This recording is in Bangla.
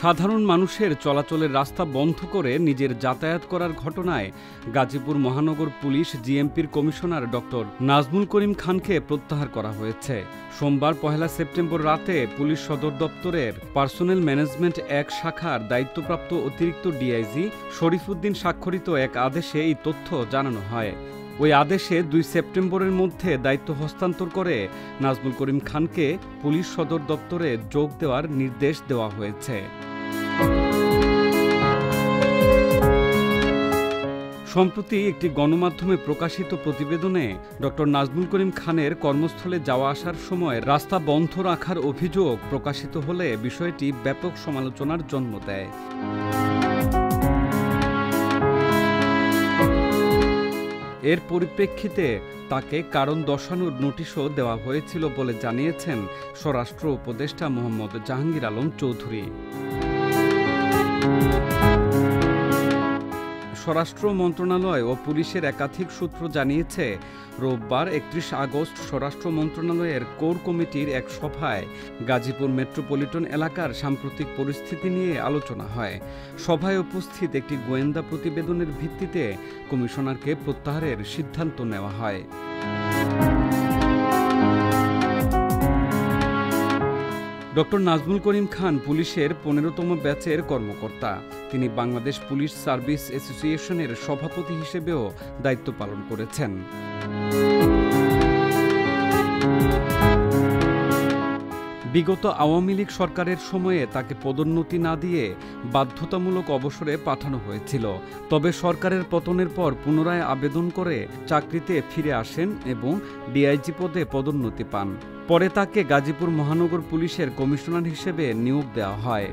সাধারণ মানুষের চলাচলের রাস্তা বন্ধ করে নিজের যাতায়াত করার ঘটনায় গাজীপুর মহানগর police জিএমপির commissioner doctor Nazmul Karim খানকে প্রত্যাহার করা হয়েছে। সোমবার ১ সেপ্টেম্বর রাতে পুলিশ সদর দপ্তরের পার্সোনেল ম্যানেজমেন্ট ১ শাখার দায়িত্বপ্রাপ্ত অতিরিক্ত ডিআইজি শরীফউদ্দিন স্বাক্ষরিত এক আদেশে এই তথ্য জানানো হয়। ওই আদেশে ২ সেপ্টেম্বরের মধ্যে দায়িত্ব হস্তান্তর করে নাজমুল করিম খানকে পুলিশ সদর দপ্তরে যোগ দেওয়ার নির্দেশ দেওয়া হয়েছে। সম্প্রতি একটি গণমাধ্যমে প্রকাশিত প্রতিবেদনে ডক্টর নাজমুল করিম খানের কর্মস্থলে যাওয়া আসার সময় রাস্তা বন্ধ রাখার অভিযোগ প্রকাশিত হলে বিষয়টি ব্যাপক সমালোচনার জন্ম দেয়। এর পরিপ্রেক্ষিতে তাকে কারণ দর্শানোর নোটিশও দেওয়া হয়েছিল বলে জানিয়েছেন স্বরাষ্ট্র উপদেষ্টা মোহাম্মদ জাহাঙ্গীর আলম চৌধুরী। স্বরাষ্ট্র মন্ত্রণালয় ও পুলিশের একাধিক সূত্র জানিয়েছে, রোববার ৩১ আগস্ট স্বরাষ্ট্র মন্ত্রণালয়ের কোর কমিটির এক সভায় গাজীপুর মেট্রোপলিটন এলাকার সাম্প্রতিক পরিস্থিতি নিয়ে আলোচনা হয়। সভায় উপস্থিত একটি গোয়েন্দা প্রতিবেদনের ভিত্তিতে কমিশনারকে প্রত্যাহারের সিদ্ধান্ত নেওয়া হয়। ডক্টর নাজমুল করিম খান পুলিশের ১৫তম ব্যাচের কর্মকর্তা। তিনি বাংলাদেশ পুলিশ সার্ভিস অ্যাসোসিয়েশনের সভাপতি হিসেবেও দায়িত্ব পালন করেছেন। বিগত আওয়ামী লীগ সরকারের সময়ে তাকে পদোন্নতি না দিয়ে বাধ্যতামূলক অবসরে পাঠানো হয়েছিল। তবে সরকারের পতনের পর পুনরায় আবেদন করে চাকরিতে ফিরে আসেন এবং ডিআইজি পদে পদোন্নতি পান। পরে তাকে গাজীপুর মহানগর পুলিশের কমিশনার হিসেবে নিয়োগ দেওয়া হয়।